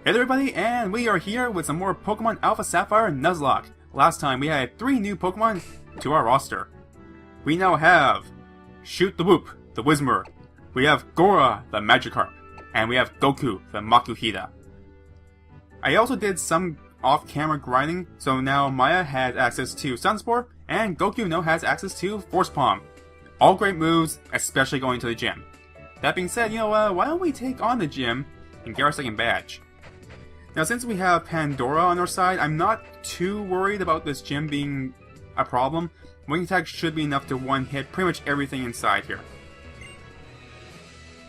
Hey there everybody, and we are here with some more Pokemon Alpha Sapphire Nuzlocke. Last time we had 3 new Pokemon to our roster. We now have Shoot the Whoop, the Whismur. We have Gora, the Magikarp. And we have Goku, the Makuhita. I also did some off-camera grinding, so now Maya has access to Sunspore, and Goku now has access to Force Palm. All great moves, especially going to the gym. That being said, why don't we take on the gym and get our second badge? Now, since we have Pandora on our side, I'm not too worried about this gym being a problem. Wing attack should be enough to one-hit pretty much everything inside here.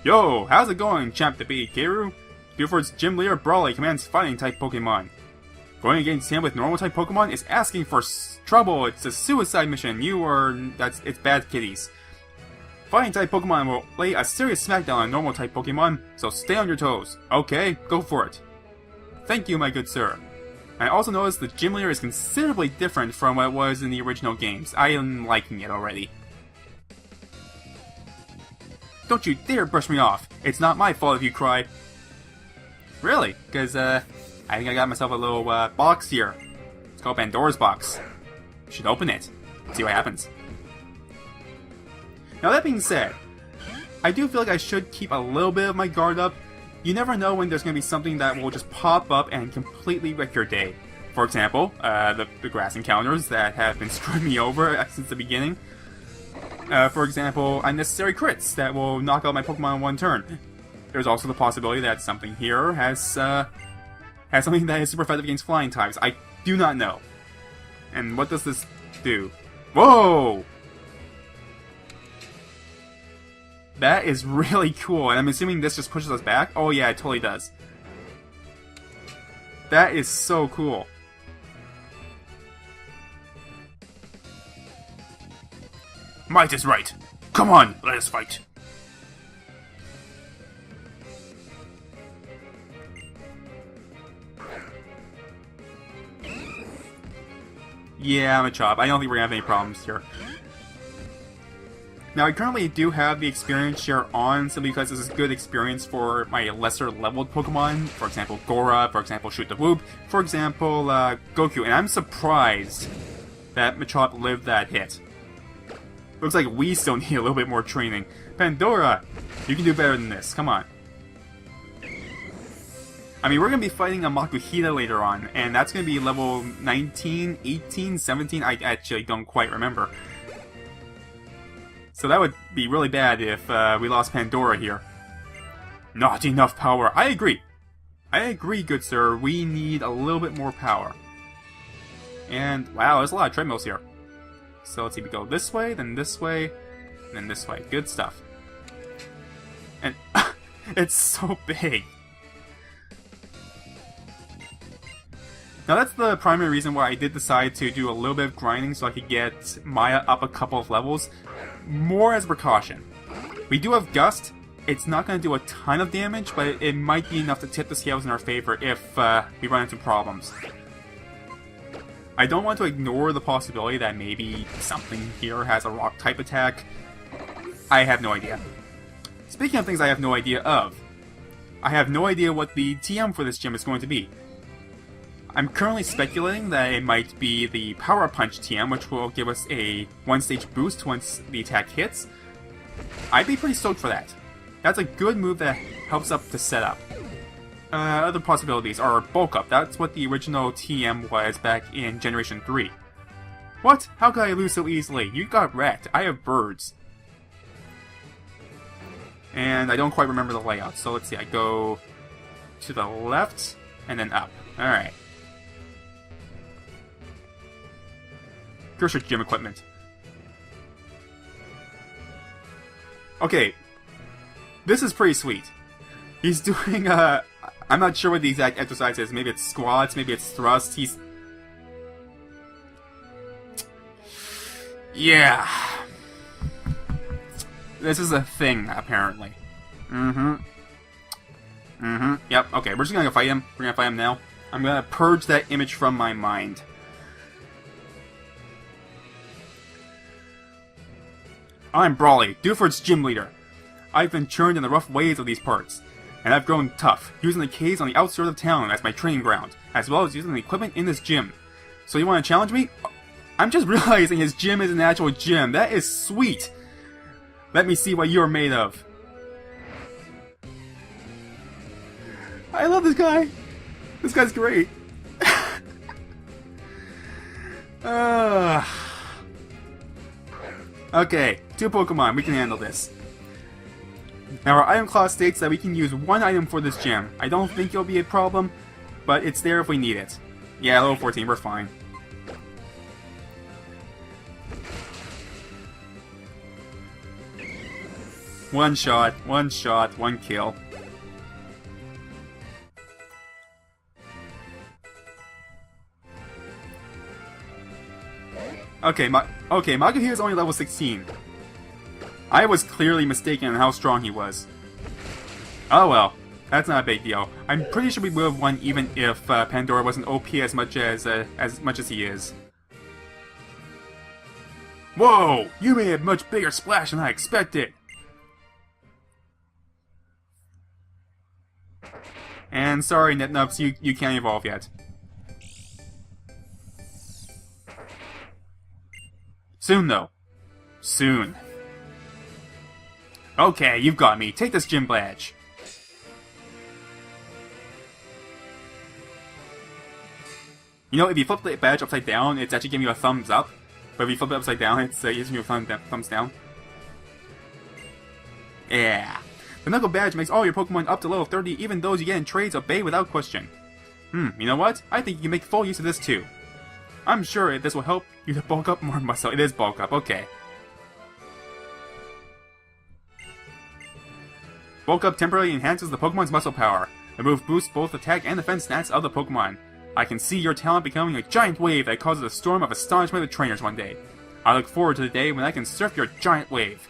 Yo, how's it going, Champ to be, Kiru? Buford's gym leader Brawly commands fighting-type Pokemon. Going against him with normal-type Pokemon is asking for trouble. It's a suicide mission. It's bad kitties. Fighting-type Pokemon will lay a serious smackdown on normal-type Pokemon, so stay on your toes. Okay, go for it. Thank you, my good sir. I also noticed the gym leader is considerably different from what it was in the original games. I am liking it already. Don't you dare brush me off. It's not my fault if you cry. Really? Because, I think I got myself a little, box here. It's called Pandora's box. You should open it. See what happens. Now that being said, I do feel like I should keep a little bit of my guard up. You never know when there's going to be something that will just pop up and completely wreck your day. For example, the grass encounters that have been screwing me over since the beginning. For example, unnecessary crits that will knock out my Pokemon in one turn. There's also the possibility that something here has something that is super effective against flying types. I do not know. And what does this do? Whoa! That is really cool, and I'm assuming this just pushes us back? Oh yeah, it totally does. That is so cool. Might is right. Come on, let us fight. Yeah, I'm a chop. I don't think we're gonna have any problems here. Now, I currently do have the experience share on, simply because this is good experience for my lesser leveled Pokemon. For example, Gora, for example, Shoot the Whoop, for example, Goku. And I'm surprised that Machop lived that hit. Looks like we still need a little bit more training. Pandora, you can do better than this. Come on. I mean, we're going to be fighting a Makuhita later on, and that's going to be level 19, 18, 17, I actually don't quite remember. So that would be really bad if we lost Pandora here. Not enough power. I agree. I agree, good sir. We need a little bit more power. And, wow, there's a lot of treadmills here. So let's see, we go this way, then this way, and then this way. Good stuff. And it's so big. Now that's the primary reason why I did decide to do a little bit of grinding so I could get Maya up a couple of levels. More as a precaution. We do have Gust. It's not going to do a ton of damage, but it might be enough to tip the scales in our favor if we run into problems. I don't want to ignore the possibility that maybe something here has a rock-type attack. I have no idea. Speaking of things I have no idea of, I have no idea what the TM for this gym is going to be. I'm currently speculating that it might be the Power Punch TM, which will give us a one-stage boost once the attack hits. I'd be pretty stoked for that. That's a good move that helps up the setup. Other possibilities are Bulk Up. That's what the original TM was back in Generation 3. What? How could I lose so easily? You got wrecked. I have birds. And I don't quite remember the layout, so let's see. I go to the left and then up. Alright. Curse your gym equipment. Okay. This is pretty sweet. He's doing, I'm not sure what the exact exercise is. Maybe it's squats, maybe it's thrusts. Yeah. This is a thing, apparently. Yep, okay, we're just gonna go fight him. We're gonna fight him now. I'm gonna purge that image from my mind. I'm Brawly, Dewford's gym leader. I've been churned in the rough ways of these parts. and I've grown tough, using the caves on the outskirts of town as my training ground, as well as using the equipment in this gym. So you want to challenge me? I'm just realizing his gym is an actual gym. That is sweet! Let me see what you're made of. I love this guy! This guy's great! Okay, 2 Pokemon, we can handle this. Now our item clause states that we can use 1 item for this gym. I don't think it'll be a problem, but it's there if we need it. Yeah, level 14, we're fine. One shot, 1 kill. Okay, Maguire is only level 16. I was clearly mistaken on how strong he was. Oh well, that's not a big deal. I'm pretty sure we would have won even if Pandora wasn't OP as much as he is. Whoa! You made a much bigger splash than I expected! And sorry, Netnups, you can't evolve yet. Soon, though. Soon. Okay, you've got me. Take this gym badge. You know, if you flip the badge upside down, it's actually giving you a thumbs up. But if you flip it upside down, it's giving you a thumbs down. Yeah. The Knuckle badge makes all your Pokemon up to level 30, even those you get in trades obey without question. You know what? I think you can make full use of this too. I'm sure this will help you to bulk up more muscle. It is bulk up, okay. Bulk up temporarily enhances the Pokemon's muscle power. The move boosts both attack and defense stats of the Pokemon. I can see your talent becoming a giant wave that causes a storm of astonishment with trainers one day. I look forward to the day when I can surf your giant wave.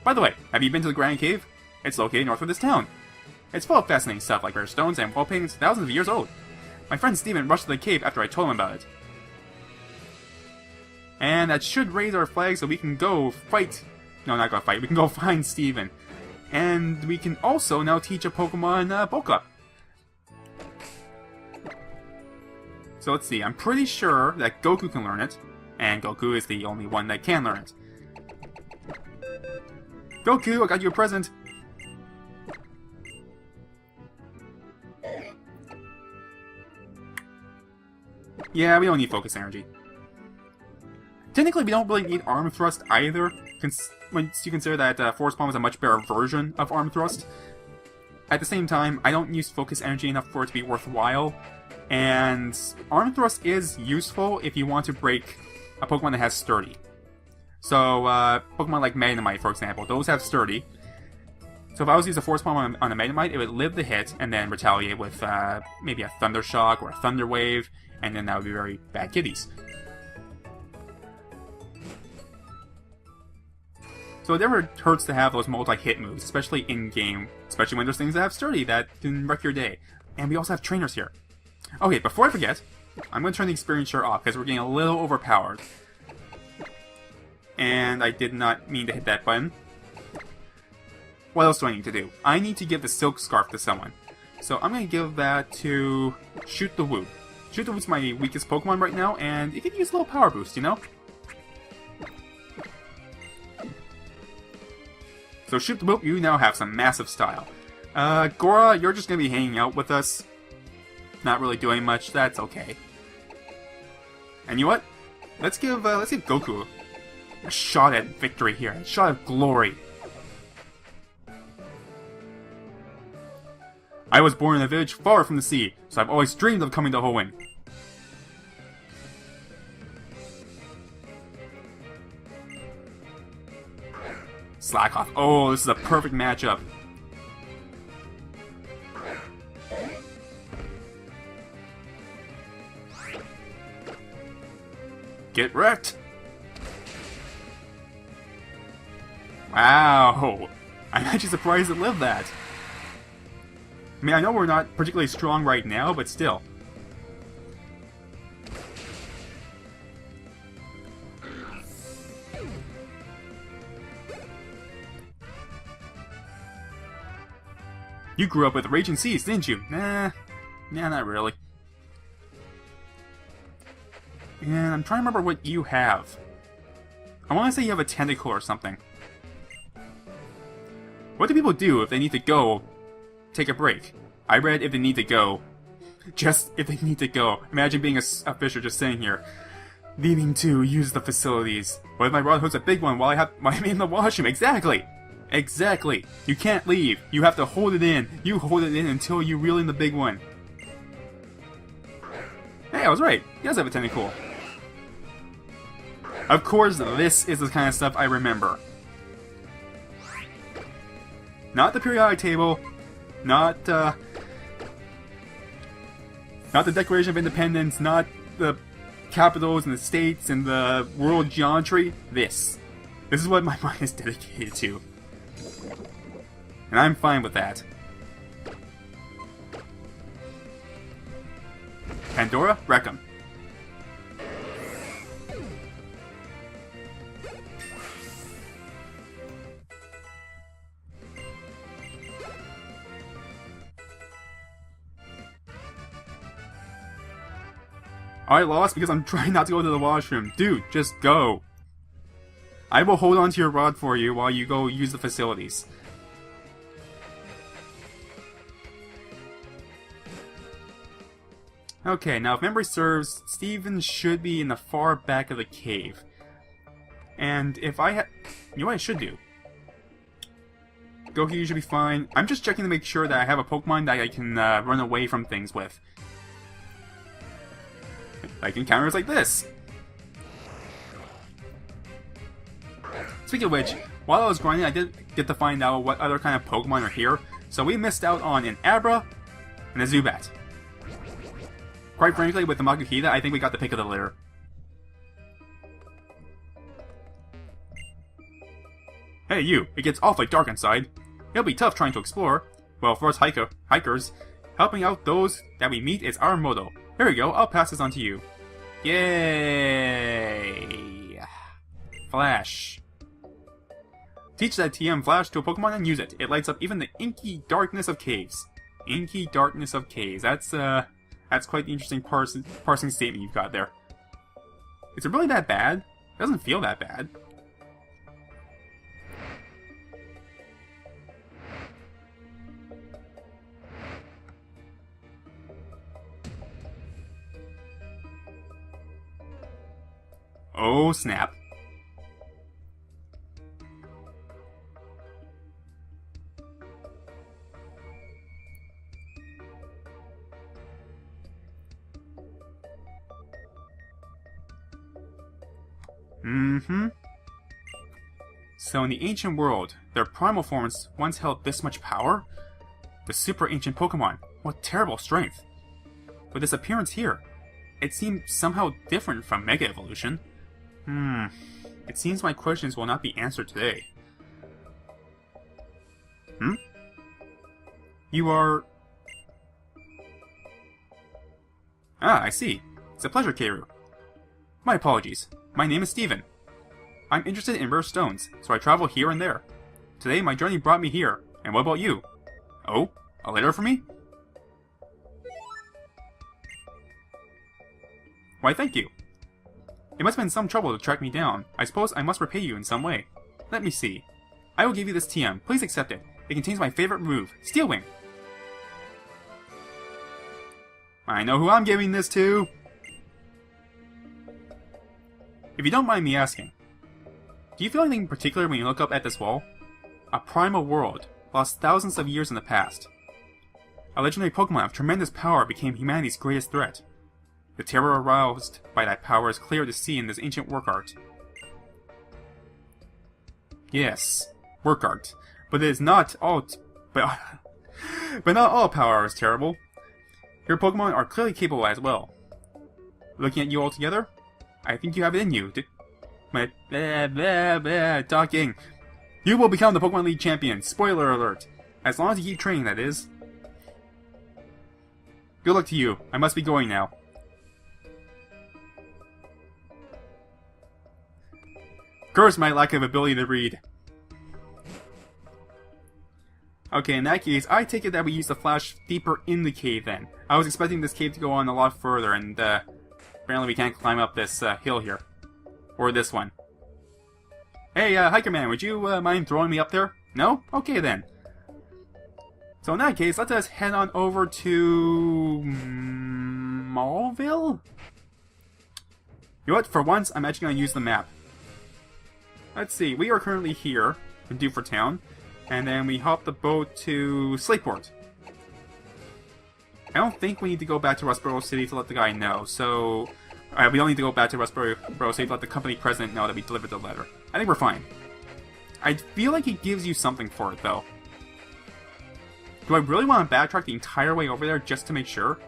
By the way, have you been to the Grand Cave? It's located north of this town. It's full of fascinating stuff like rare stones and wall paintings thousands of years old. My friend Steven rushed to the cave after I told him about it. And that should raise our flag so we can go fight... No, not go fight. We can go find Steven. And we can also now teach a Pokemon Bulk Up. So let's see. I'm pretty sure that Goku can learn it. And Goku is the only one that can learn it. Goku, I got you a present! Yeah, we don't need Focus Energy. Technically, we don't really need Arm Thrust either, once you consider that Force Palm is a much better version of Arm Thrust. At the same time, I don't use Focus Energy enough for it to be worthwhile, and Arm Thrust is useful if you want to break a Pokemon that has Sturdy. So, Pokemon like Magnemite, for example, those have Sturdy. So if I was to use a Force Palm on a Magnemite, it would live the hit and then retaliate with maybe a Thunder Shock or a Thunder Wave, and then that would be very bad kitties. So it never hurts to have those multi-hit moves, especially in-game, especially when there's things that have Sturdy that can wreck your day. And we also have trainers here. Okay, before I forget, I'm going to turn the experience share off because we're getting a little overpowered. And I did not mean to hit that button. What else do I need to do? I need to give the Silk Scarf to someone. So I'm going to give that to Shoot the Woo. Shoot the Woo's my weakest Pokemon right now, and it can use a little power boost, you know? So Shoot the Woo, you now have some massive style. Gora, you're just going to be hanging out with us. Not really doing much, that's okay. And you know what? Let's give Goku a shot at victory here, a shot at glory. I was born in a village far from the sea, so I've always dreamed of coming to Hoenn. Slack off. Oh, this is a perfect matchup. Get wrecked! Wow! I'm actually surprised it lived that. I mean, I know we're not particularly strong right now, but still. You grew up with raging seas, didn't you? Nah, not really. And I'm trying to remember what you have. I want to say you have a tentacle or something. What do people do if they need to go take a break? I read if they need to go. Just if they need to go. Imagine being a fisher just sitting here, needing to use the facilities. What if my rod hooks a big one while I'm in the washroom? Exactly! Exactly! You can't leave. You have to hold it in. You hold it in until you reel in the big one. Hey, I was right. He does have a tentacle. Of course, this is the kind of stuff I remember. Not the periodic table, not the Declaration of Independence, not the capitals and the states and the world geometry. This is what my mind is dedicated to. And I'm fine with that. Pandora, wreck 'em. I lost because I'm trying not to go to the washroom. Dude, just go. I will hold on to your rod for you while you go use the facilities. Okay, now if memory serves, Steven should be in the far back of the cave. And if I you know what I should do? Goku should be fine. I'm just checking to make sure that I have a Pokemon that I can run away from things with. Like encounters like this. Speaking of which, while I was grinding, I did get to find out what other kind of Pokemon are here. So we missed out on an Abra and a Zubat. Quite frankly, with the Makuhita, I think we got the pick of the litter. Hey you, it gets awfully dark inside. It'll be tough trying to explore. Well, for us hikers, helping out those that we meet is our motto. Here we go, I'll pass this on to you. Yay! Flash. Teach that TM Flash to a Pokemon and use it. It lights up even the inky darkness of caves. Inky darkness of caves. That's quite the interesting parsing statement you've got there. Is it really that bad? It doesn't feel that bad. Oh snap. So in the ancient world, their primal forms once held this much power? The super ancient Pokemon, what terrible strength. With this appearance here, it seemed somehow different from Mega Evolution. It seems my questions will not be answered today. You are... Ah, I see. It's a pleasure, Keiru. My apologies. My name is Steven. I'm interested in rare stones, so I travel here and there. Today my journey brought me here, and what about you? Oh? A letter for me? Why thank you. It must have been some trouble to track me down. I suppose I must repay you in some way. Let me see. I will give you this TM. Please accept it. It contains my favorite move, Steel Wing. I know who I'm giving this to. If you don't mind me asking, do you feel anything particular when you look up at this wall? A primal world, lost thousands of years in the past. A legendary Pokemon of tremendous power became humanity's greatest threat. The terror aroused by that power is clear to see in this ancient work art. Yes, work art. But it is not all... but not all power is terrible. Your Pokemon are clearly capable as well. Looking at you all together, I think you have it in you. Talking. You will become the Pokemon League champion. Spoiler alert. As long as you keep training, that is. Good luck to you. I must be going now. Curse my lack of ability to read. Okay, in that case, I take it that we use the flash deeper in the cave then. I was expecting this cave to go on a lot further, and apparently we can't climb up this hill here. Or this one. Hey, Hiker Man, would you mind throwing me up there? No? Okay then. So in that case, let us head on over to... Mallville? You know what, for once, I'm actually going to use the map. Let's see, we are currently here in Dewford Town, and then we hop the boat to Slateport. I don't think we need to go back to Rustboro City to let the guy know, so... we don't need to go back to Rustboro City to let the company president know that we delivered the letter. I think we're fine. I feel like he gives you something for it, though. Do I really want to backtrack the entire way over there just to make sure?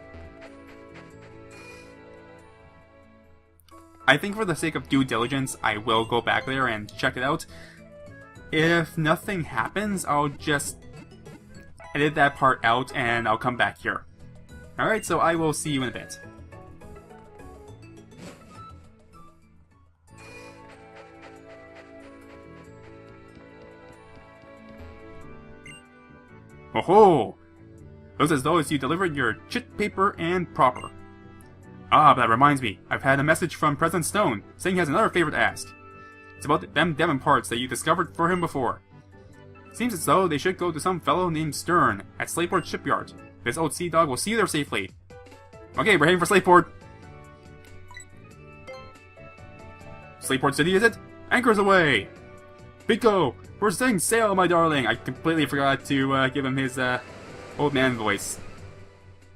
I think for the sake of due diligence, I will go back there and check it out. If nothing happens, I'll just edit that part out and I'll come back here. Alright, so I will see you in a bit. Oh ho! Looks as though you delivered your chit paper and proper. Ah, but that reminds me, I've had a message from President Stone, saying he has another favor to ask. It's about them Devon parts that you discovered for him before. Seems as though they should go to some fellow named Stern at Slateport Shipyard. This old sea dog will see you there safely. Okay, we're heading for Slateport. Slateport City, is it? Anchors away! Pico, we're setting sail, my darling! I completely forgot to give him his old man voice.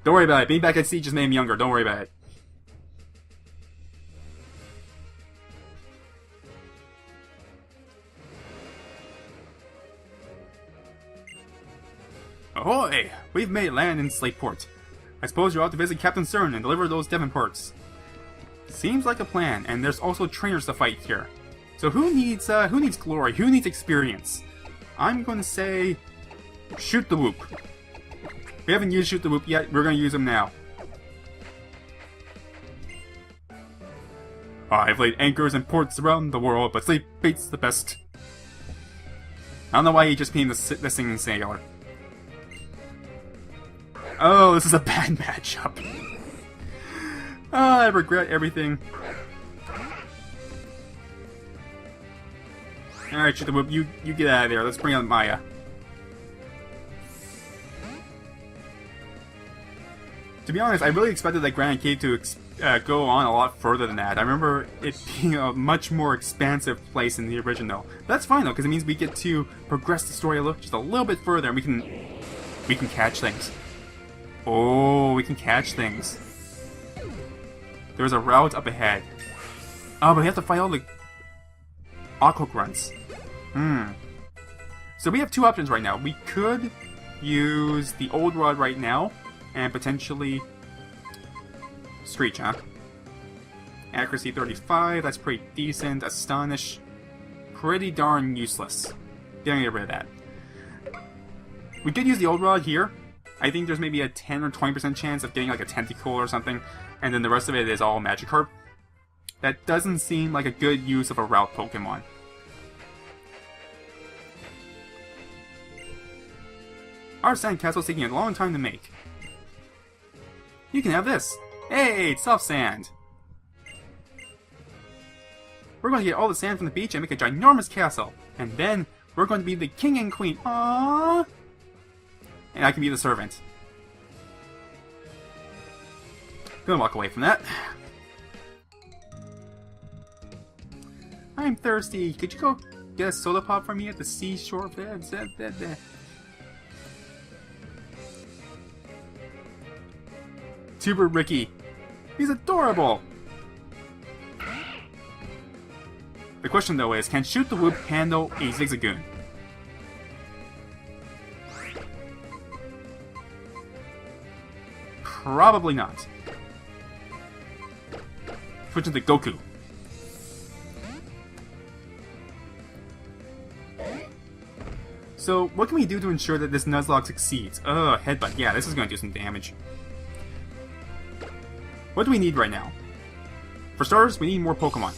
Don't worry about it. Being back at sea just made him younger. Don't worry about it. Ahoy! We've made land in Slateport. I suppose you're out to visit Captain Stern and deliver those Devon parts. Seems like a plan, and there's also trainers to fight here. So who needs glory? Who needs experience? I'm going to say... Shoot the Whoop. We haven't used Shoot the Whoop yet, we're going to use him now. I've laid anchors in ports around the world, but Sleep beats the best. I don't know why he just became the singing sailor. Oh, this is a bad matchup. Oh, I regret everything. Alright, Shoot the Whoop, you get out of there. Let's bring out Maya. To be honest, I really expected that Granite Cave to go on a lot further than that. I remember it being a much more expansive place in the original. But that's fine though, because it means we get to progress the story just a little bit further, and we can catch things. Oh, we can catch things. There's a route up ahead. Oh, but we have to fight all the Aqua Grunts. So we have two options right now. We could use the old rod right now, and potentially Screech, huh? Accuracy 35, that's pretty decent. Astonish, pretty darn useless. Gonna get rid of that. We could use the old rod here. I think there's maybe a 10 or 20% chance of getting like a Tentacle or something, and then the rest of it is all Magikarp. That doesn't seem like a good use of a route Pokemon. Our sandcastle's taking a long time to make. You can have this! Hey, it's soft sand! We're going to get all the sand from the beach and make a ginormous castle. And then, we're going to be the king and queen. Aww! And I can be the servant. Gonna walk away from that. I'm thirsty. Could you go get a soda pop for me at the seashore? Tuber Ricky. He's adorable! The question though is, can Shoot the Whoop handle a Zigzagoon? Probably not. Switch into Goku. So, what can we do to ensure that this Nuzlocke succeeds? Headbutt. Yeah, this is going to do some damage. What do we need right now? For starters, we need more Pokemon.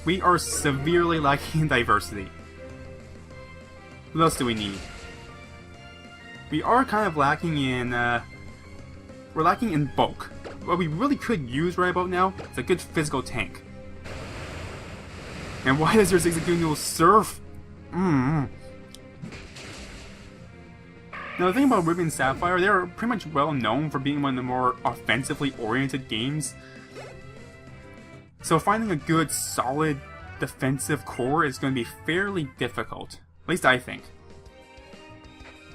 We are severely lacking in diversity. What else do we need? we are kind of lacking in, we're lacking in bulk. What we really could use right about now is a good physical tank. And why does your Zigzagoon surf? Now the thing about Ruby and Sapphire, they're pretty much well known for being one of the more offensively oriented games. So finding a good, solid defensive core is going to be fairly difficult. At least I think.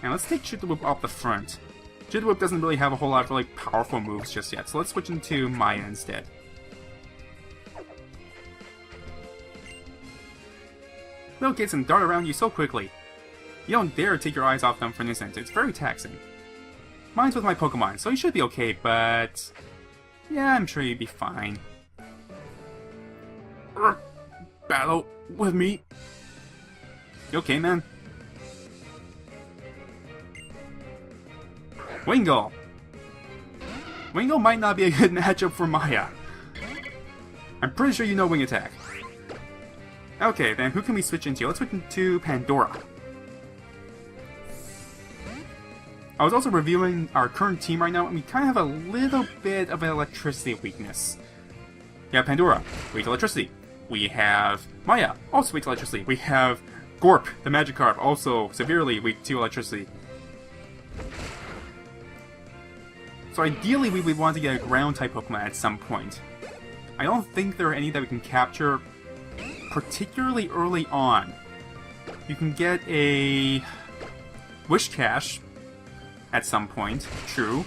And let's take Shoot the Whoop off the front. Shoot the Whoop doesn't really have a whole lot of really powerful moves just yet, so let's switch into Maya instead. Little kids can dart around you so quickly. You don't dare take your eyes off them for an instant. It's very taxing. Mine's with my Pokemon, so you should be okay, but... yeah, I'm sure you'd be fine. Battle with me. You okay, man? Wingull! Wingull might not be a good matchup for Maya. I'm pretty sure you know Wing Attack. Okay, then who can we switch into? Let's switch into Pandora. I was also reviewing our current team right now, and we kind of have a little bit of an electricity weakness. We have Pandora, weak to electricity. We have Maya, also weak to electricity. We have Gorp, the Magikarp, also severely weak to electricity. So ideally we would want to get a ground-type Pokemon at some point. I don't think there are any that we can capture particularly early on. You can get a Wish Cache at some point, true.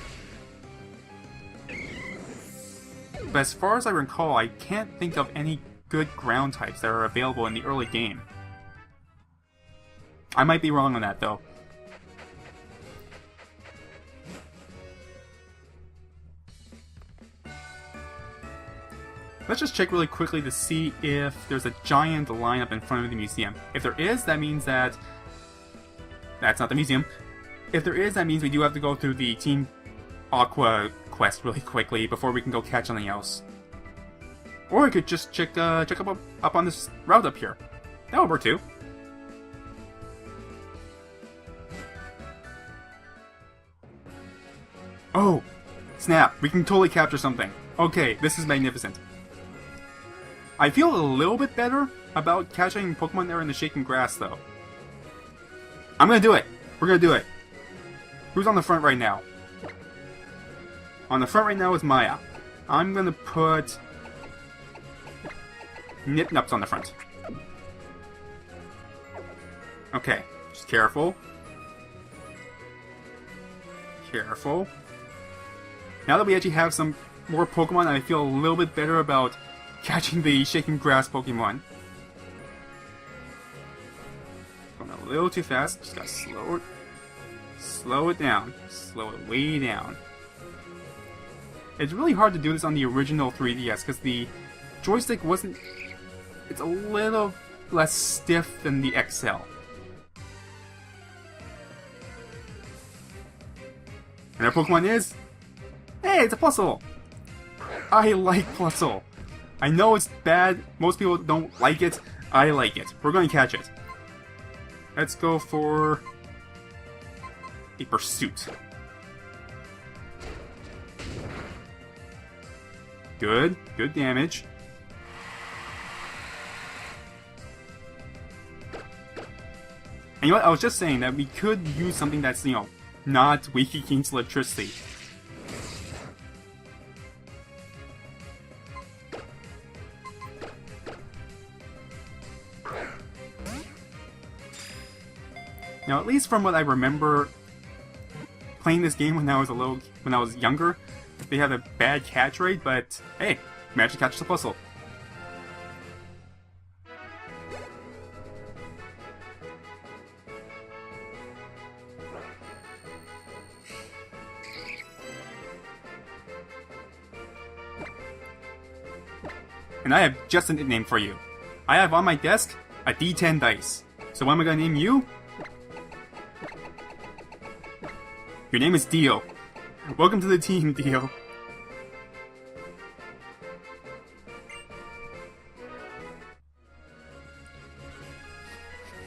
But as far as I recall, I can't think of any good ground types that are available in the early game. I might be wrong on that, though. Let's just check really quickly to see if there's a giant lineup in front of the museum. If there is, that means that... that's not the museum. If there is, that means we do have to go through the Team Aqua quest really quickly before we can go catch something else. Or we could just check up on this route up here. That would work too. Oh! Snap! We can totally capture something. Okay, this is magnificent. I feel a little bit better about catching Pokemon there in the shaking grass, though. I'm gonna do it! We're gonna do it! Who's on the front right now? On the front right now is Maya. I'm gonna put... Nip-Nups on the front. Okay, just careful. Careful. Now that we actually have some more Pokemon, I feel a little bit better about catching the shaking grass Pokemon. Going a little too fast, just gotta slow it down. Slow it way down. It's really hard to do this on the original 3DS because the joystick wasn't... it's a little less stiff than the XL. And our Pokemon is... hey, it's a Plusle! I like Plusle. I know it's bad, most people don't like it. I like it. We're going to catch it. Let's go for... a Pursuit. Good. Good damage. And you know what? I was just saying that we could use something that's, you know, not weak against electricity. Now, at least from what I remember playing this game when I was younger, they had a bad catch rate, but hey, managed to catch the Plusle. And I have just a nickname for you. I have on my desk a D10 dice. So what am I gonna name you? Your name is Dio. Welcome to the team, Dio.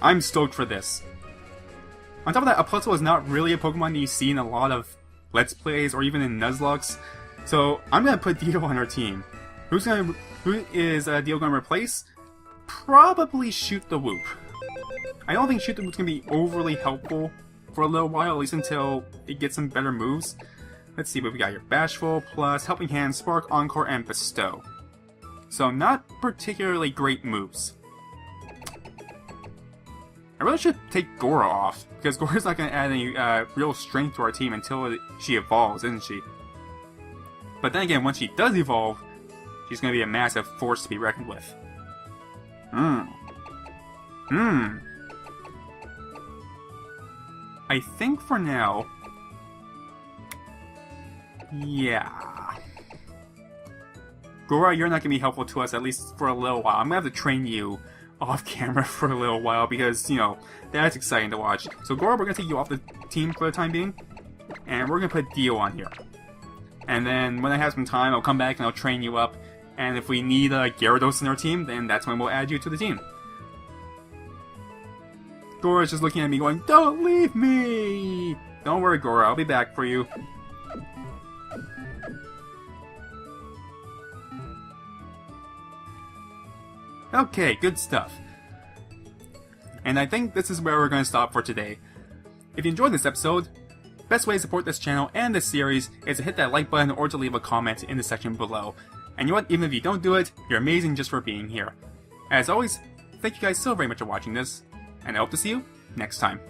I'm stoked for this. On top of that, a Plusle is not really a Pokemon that you see in a lot of Let's Plays or even in Nuzlocks. So I'm gonna put Dio on our team. Who is Dio gonna replace? Probably Shoot the Whoop. I don't think Shoot the Whoop's gonna be overly helpful for a little while, at least until it gets some better moves. Let's see what we got here. Bashful plus Helping Hand, Spark, Encore, and Bestow. So not particularly great moves. I really should take Gora off, because Gora's not going to add any real strength to our team until she evolves, isn't she? But then again, once she does evolve, she's going to be a massive force to be reckoned with. I think for now... yeah. Gora, you're not going to be helpful to us, at least for a little while. I'm going to have to train you off camera for a little while because, you know, that's exciting to watch. So Gora, we're going to take you off the team for the time being, and we're going to put Dio on here. And then when I have some time, I'll come back and I'll train you up, and if we need Gyarados in our team, then that's when we'll add you to the team. Gora's just looking at me going, "Don't leave me!" Don't worry, Gora, I'll be back for you. Okay, good stuff. And I think this is where we're going to stop for today. If you enjoyed this episode, best way to support this channel and this series is to hit that like button or to leave a comment in the section below. And you know what, even if you don't do it, you're amazing just for being here. As always, thank you guys so very much for watching this, and I hope to see you next time.